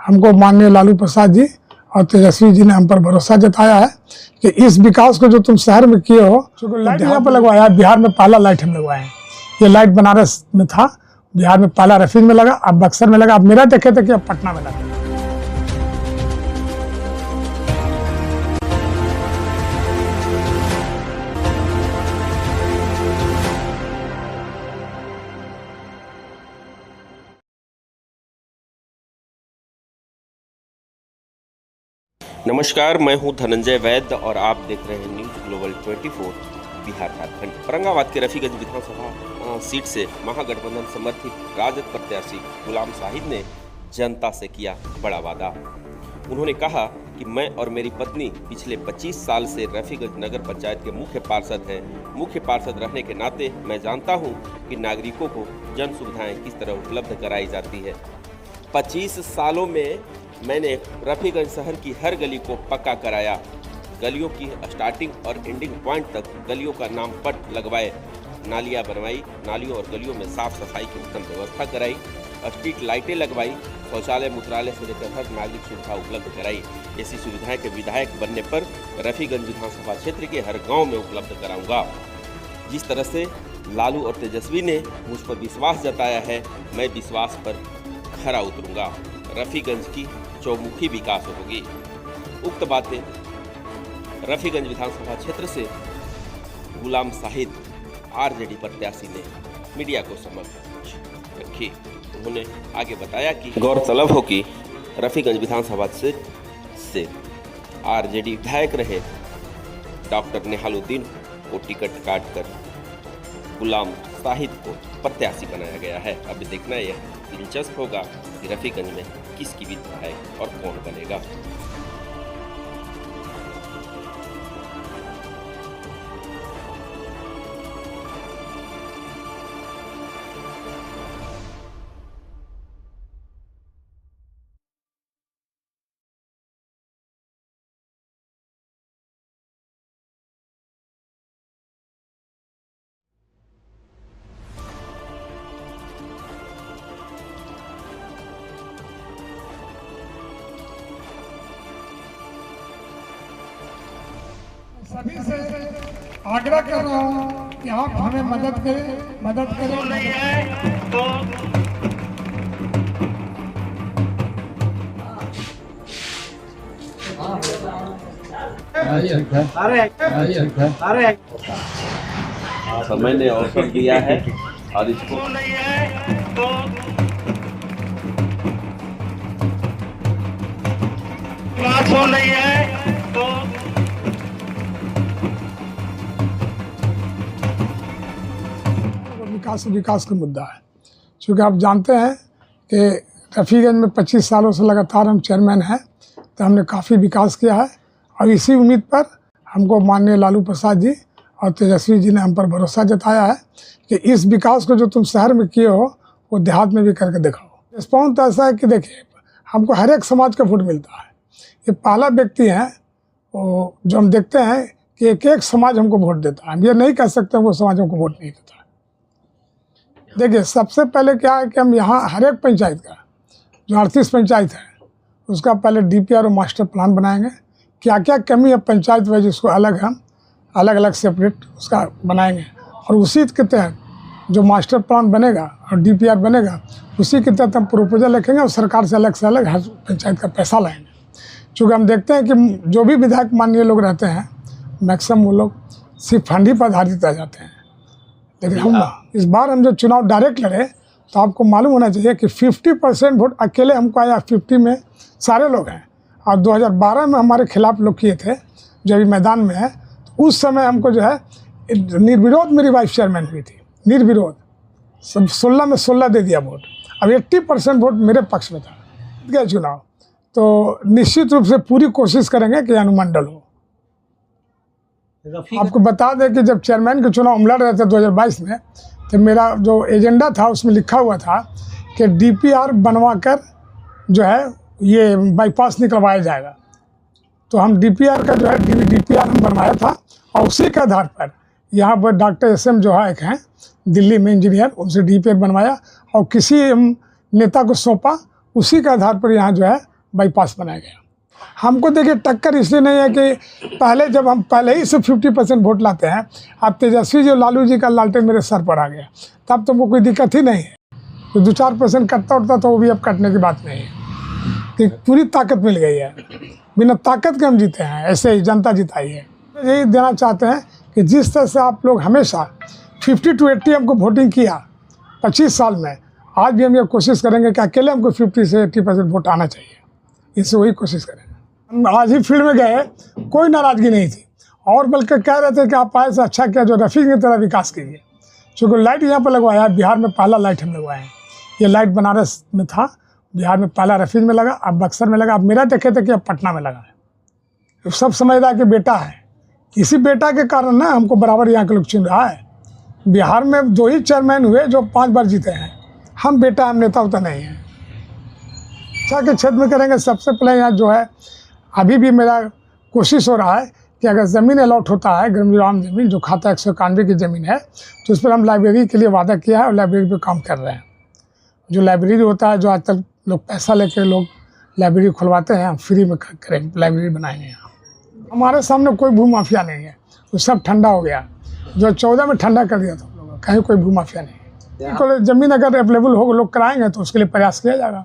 हमको माननीय लालू प्रसाद जी और तेजस्वी जी ने हम पर भरोसा जताया है कि इस विकास को जो तुम शहर में किए हो, लाइट यहाँ पर लगवाया है। बिहार में पहला लाइट हम लगवाए हैं। ये लाइट बनारस में था, बिहार में पहला रफीज में लगा, अब बक्सर में लगा, अब मेरा देखे थे कि अब पटना में लगा। नमस्कार, मैं हूं धनंजय वैद्य और आप देख रहे हैं न्यूज ग्लोबल 24 बिहार झारखंड। औरंगाबाद के रफीगंज विधानसभा सीट से महागठबंधन समर्थित राजद प्रत्याशी गुलाम साहिद ने जनता से किया बड़ा वादा। उन्होंने कहा कि मैं और मेरी पत्नी पिछले 25 साल से रफीगंज नगर पंचायत के मुख्य पार्षद हैं। मुख्य पार्षद रहने के नाते मैं जानता हूं कि नागरिकों को जन सुविधाएं किस तरह उपलब्ध कराई जाती है। 25 सालों में मैंने रफीगंज शहर की हर गली को पक्का कराया, गलियों की स्टार्टिंग और एंडिंग पॉइंट तक गलियों का नाम पट लगवाए, नालियां बनवाई, नालियों और गलियों में साफ सफाई की उत्तम व्यवस्था कराई, स्ट्रीट लाइटें लगवाई, शौचालय मूत्रालय से लेकर हर नागरिक सुविधा उपलब्ध कराई। ऐसी सुविधाएं के विधायक बनने पर रफीगंज विधानसभा क्षेत्र के हर गाँव में उपलब्ध कराऊंगा। जिस तरह से लालू और तेजस्वी ने मुझ पर विश्वास जताया है, मैं विश्वास पर खरा उतरूंगा। रफीगंज की चौमुखी विकास होगी। उक्त बातें रफीगंज विधानसभा क्षेत्र से गुलाम साहिद आरजेडी प्रत्याशी ने मीडिया को समक्ष रखी। उन्होंने आगे बताया कि गौरतलब हो कि रफीगंज विधानसभा से आरजेडी विधायक रहे डॉक्टर नेहालुद्दीन को टिकट काटकर गुलाम साहिद को प्रत्याशी बनाया गया है। अब देखना यह दिलचस्प होगा कि रफीगंज में किसकी विजय है और कौन बनेगा। सभी से आग्रह कर रहा हूँ कि आप हमें मदद करें। नहीं है तो अरे समय ने अवसर दिया है और इसको नहीं है तो नहीं है तो विकास का मुद्दा है। क्योंकि आप जानते हैं कि रफीगंज में 25 सालों से लगातार हम चेयरमैन हैं, तो हमने काफ़ी विकास किया है और इसी उम्मीद पर हमको माननीय लालू प्रसाद जी और तेजस्वी जी ने हम पर भरोसा जताया है कि इस विकास को जो तुम शहर में किए हो वो देहात में भी करके दिखाओ। रिस्पॉन्स तो ऐसा है कि देखिए, हमको हर एक समाज का वोट मिलता है। ये पहला व्यक्ति है वो जो हम देखते हैं कि एक एक समाज हमको वोट देता है। हम ये नहीं कह सकते वो समाज हमको वोट नहीं देता है। देखिए, सबसे पहले क्या है कि हम यहाँ हर एक पंचायत का जो 38 पंचायत है उसका पहले डीपीआर और मास्टर प्लान बनाएंगे। क्या क्या कमी है पंचायत वाइज उसको अलग हम अलग सेपरेट उसका बनाएंगे और उसी के तहत जो मास्टर प्लान बनेगा और डीपीआर बनेगा उसी के तहत हम प्रपोजल लिखेंगे और सरकार से अलग हर पंचायत का पैसा लाएंगे। चूँकि हम देखते हैं कि जो भी विधायक माननीय लोग रहते हैं मैक्सिमम वो लोग सिर्फ फंड ही पर आधारित रह जाते हैं। लेकिन हम इस बार हम जो चुनाव डायरेक्ट लड़े तो आपको मालूम होना चाहिए कि 50% वोट अकेले हमको आया। 50 में सारे लोग हैं और 2012 में हमारे खिलाफ लोग किए थे जो अभी मैदान में है। तो उस समय हमको जो है निर्विरोध मेरी वाइफ चेयरमैन हुई थी, निर्विरोध। सब 16 में 16 दे दिया वोट। अब 80% वोट मेरे पक्ष में था गया चुनाव। तो निश्चित रूप से पूरी कोशिश करेंगे कि अनुमंडल हो। आपको बता दें कि जब चेयरमैन के चुनाव हम लड़ रहे थे 2022 में, तो मेरा जो एजेंडा था उसमें लिखा हुआ था कि डीपीआर बनवाकर जो है ये बाईपास निकलवाया जाएगा। तो हम डीपीआर का जो है डीपीआर हम बनवाया था और उसी के आधार पर यहाँ पर डॉक्टर SM जोहा एक हैं दिल्ली में इंजीनियर, उनसे डीपीआर बनवाया और किसी नेता को सौंपा। उसी के आधार पर यहाँ जो है बाईपास बनाया गया। हमको देखिए टक्कर इसलिए नहीं है कि पहले जब हम पहले ही से 50% वोट लाते हैं, अब तेजस्वी जो लालू जी का लालटेन मेरे सर पर आ गया, तब तो वो कोई दिक्कत ही नहीं है। तो 2-4% कटता उठता तो वो भी अब कटने की बात नहीं है कि पूरी ताकत मिल गई है। बिना ताकत के हम जीते हैं, ऐसे ही जनता जिताई है। यही देना चाहते हैं कि जिस तरह से आप लोग हमेशा 50 to 80 हमको वोटिंग किया 25 साल में, आज भी हम ये कोशिश करेंगे कि अकेले हमको 50 से 80% वोट आना चाहिए। इससे वही कोशिश करेंगे। हम आज ही फील्ड में गए, कोई नाराज़गी नहीं थी, और बल्कि कह रहे थे कि आप आए से अच्छा किया जो रफ़ी की तरह विकास कीजिए। चूँकि लाइट यहाँ पर लगवाया है, बिहार में पहला लाइट हम लगवाए हैं। ये लाइट बनारस में था, बिहार में पहला रफीज में लगा, अब बक्सर में लगा, अब मेरा देखे थे कि अब पटना में लगा है। तो सब समझदा कि बेटा है, इसी बेटा के कारण ना हमको बराबर यहाँ के लोग चुन रहा है। बिहार में 2 ही चेयरमैन हुए जो 5 बार जीते हैं। हम बेटा, हम नेता उतना नहीं है। शिक्षा के क्षेत्र में करेंगे। सबसे पहले यहाँ जो है, अभी भी मेरा कोशिश हो रहा है कि अगर ज़मीन अलॉट होता है, ग्राम ज़मीन जो खाता 191 की ज़मीन है, तो उस पर हम लाइब्रेरी के लिए वादा किया है और लाइब्रेरी पे काम कर रहे हैं। जो लाइब्रेरी होता है, जो आज तक लोग पैसा लेकर लोग लाइब्रेरी खुलवाते हैं, हम फ्री में करें, लाइब्रेरी बनाएंगे यहाँ। हमारे सामने कोई भू माफिया नहीं है, तो सब ठंडा हो गया। जो 14 में ठंडा कर दिया था लोगों, कहीं कोई भू माफिया नहीं है। ज़मीन अगर अवेलेबल हो लोग कराएंगे तो उसके लिए प्रयास किया जाएगा।